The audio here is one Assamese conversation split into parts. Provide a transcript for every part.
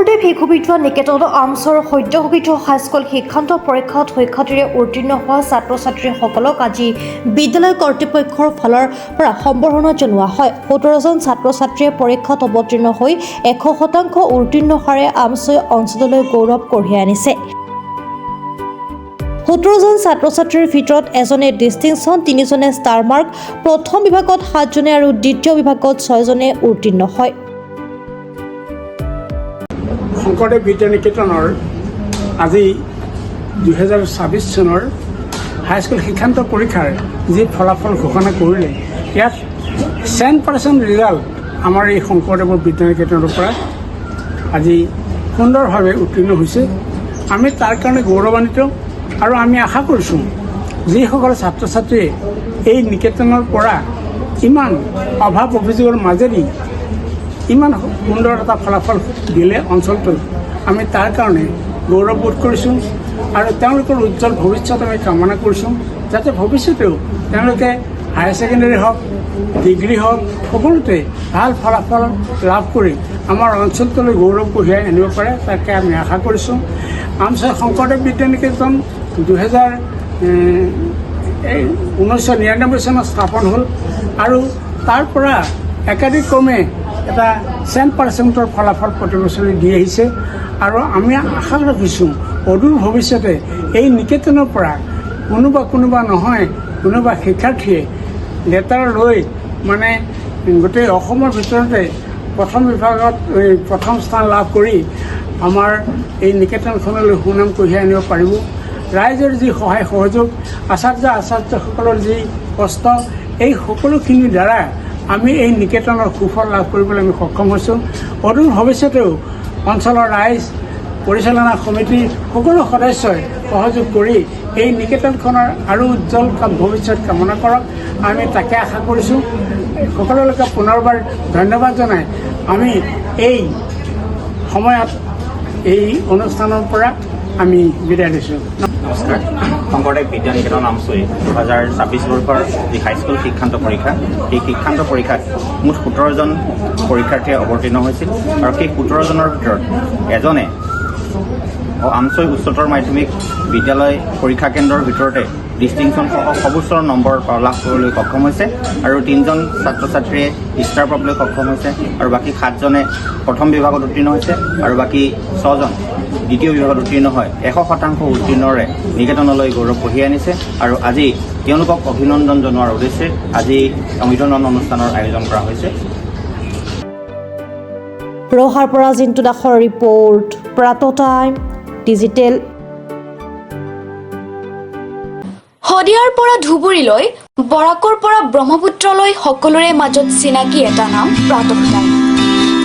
শংকৰদেৱ শিশু বিদ্যা নিকেতন আমছৰ সদ্যঘোষিত হাইস্কুল শিক্ষান্ত পৰীক্ষাত শিক্ষাৰ্থীৰে উত্তীৰ্ণ হোৱা ছাত্ৰ ছাত্ৰীসকলক আজি বিদ্যালয় কৰ্তৃপক্ষৰ ফালৰ পৰা সম্বৰ্ধনা জনোৱা হয়। 17জন ছাত্ৰ ছাত্ৰীয়ে পৰীক্ষাত অৱতীৰ্ণ হৈ 100% উত্তীৰ্ণ হাৰে আমছৈ অঞ্চললৈ গৌৰৱ কঢ়িয়াই আনিছে। 17জন ছাত্ৰ ছাত্ৰীৰ ভিতৰত এজনে ডিষ্টিংশ্যন, 3জনে ষ্টাৰ মাৰ্ক, প্ৰথম বিভাগত 7জনে আৰু দ্বিতীয় বিভাগত 6জনে উত্তীৰ্ণ হয়। শংকৰদেৱ বিদ্যা নিকেতনৰ আজি 2024 চনৰ হাইস্কুল শিক্ষান্ত পৰীক্ষাৰ যি ফলাফল ঘোষণা কৰিলে, ইয়াত 100% ৰিজাল্ট আমাৰ এই শংকৰদেৱৰ বিদ্যা নিকেতনৰ পৰা আজি সুন্দৰভাৱে উত্তীৰ্ণ হৈছে। আমি তাৰ কাৰণে গৌৰৱান্বিত আৰু আমি আশা কৰিছোঁ যিসকল ছাত্ৰ ছাত্ৰীয়ে এই নিকেতনৰ পৰা ইমান অভাৱ অভিযোগৰ মাজেদি ইমান সুন্দৰ এটা ফলাফল দিলে অঞ্চলটোত, আমি তাৰ কাৰণে গৌৰৱবোধ কৰিছোঁ আৰু তেওঁলোকৰ উজ্জ্বল ভৱিষ্যত আমি কামনা কৰিছোঁ, যাতে ভৱিষ্যতেও তেওঁলোকে হায়াৰ ছেকেণ্ডেৰী হওক, ডিগ্ৰী হওক, সকলোতে ভাল ফলাফল লাভ কৰি আমাৰ অঞ্চলটোলৈ গৌৰৱ কঢ়িয়াই আনিব পাৰে, তাকে আমি আশা কৰিছোঁ। আমছৈ শংকৰদেৱ বিদ্যা নিকেতন 1999 চনত স্থাপন হ'ল আৰু তাৰ পৰা একাধিক্ৰমে এটা 100%ৰ ফলাফল প্ৰতি বছৰে দি আহিছে আৰু আমি আশা ৰাখিছোঁ অদূৰ ভৱিষ্যতে এই নিকেতনৰ পৰা কোনোবা নহয় কোনোবা শিক্ষাৰ্থীয়ে লেটাৰ লৈ মানে গোটেই অসমৰ ভিতৰতে প্ৰথম বিভাগত প্ৰথম স্থান লাভ কৰি আমাৰ এই নিকেতনখনলৈ সুনাম কঢ়িয়াই আনিব পাৰিব। ৰাইজৰ যি সহায় সহযোগ, আচাৰ্যসকলৰ যি কষ্ট, এই সকলোখিনিৰ দ্বাৰা আমি এই নিকেতনৰ সুফল লাভ কৰিবলৈ আমি সক্ষম হৈছোঁ। অদূৰ ভৱিষ্যতেও অঞ্চলৰ ৰাইজ, পৰিচালনা সমিতিৰ সকলো সদস্যই সহযোগ কৰি এই নিকেতনখনৰ আৰু উজ্জ্বল ভৱিষ্যত কামনা কৰক, আমি তাকে আশা কৰিছোঁ। সকলোকে পুনৰবাৰ ধন্যবাদ জনাই আমি এই সময়ত এই অনুষ্ঠানৰ পৰা আমি বিদায় দিছোঁ। নমস্কাৰ। শংকৰদেৱ বিদ্যা নিকেতন আমছৈ 2024 বৰ্ষৰ যি হাইস্কুল শিক্ষান্ত পৰীক্ষা, এই শিক্ষান্ত পৰীক্ষাত মুঠ 17জন পৰীক্ষাৰ্থীয়ে অৱতীৰ্ণ হৈছিল আৰু সেই 17জনৰ ভিতৰত এজনে আমছৈ উচ্চতৰ মাধ্যমিক বিদ্যালয় পৰীক্ষা কেন্দ্ৰৰ ভিতৰতে ডিষ্টিংশ্যন সহ সৰ্বোচ্চ নম্বৰ লাভ কৰিবলৈ সক্ষম হৈছে আৰু 3জন ছাত্ৰ ছাত্ৰীয়ে ষ্টাৰ পাবলৈ সক্ষম হৈছে আৰু বাকী 7জনে প্ৰথম বিভাগত উত্তীৰ্ণ হৈছে আৰু বাকী 6জন দ্বিতীয় বিভাগত উত্তীৰ্ণ হয় 100% উত্তীৰ্ণৰে নিকেতনলৈ গৌৰৱ কঢ়িয়াই আনিছে আৰু আজি তেওঁলোকক অভিনন্দন জনোৱাৰ উদ্দেশ্যে আজি অভিনন্দন অনুষ্ঠানৰ আয়োজন কৰা হৈছে। ৰহাৰ পৰা জিন্তু দাসৰ ৰিপৰ্ট, প্ৰাত টাইম ডিজিটেল। শদিয়াৰ পৰা ধুবুৰীলৈ, বৰাকৰ পৰা ব্ৰহ্মপুত্ৰলৈ সকলোৰে মাজত চিনাকি এটা নাম প্ৰাত টাইম।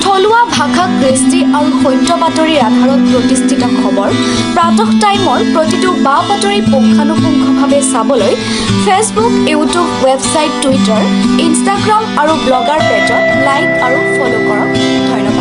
থলুৱা ভাষা, কৃষ্টি আৰু সত্য বাতৰিৰ আধাৰত প্ৰতিষ্ঠিত খবৰ প্ৰাত টাইমৰ প্ৰতিটো বা বাতৰি পুংখানুপুংখভাৱে চাবলৈ Facebook, YouTube, website, Twitter, Instagram আৰু ব্লগাৰ পেজত লাইক আৰু ফ'ল' কৰক। ধন্যবাদ।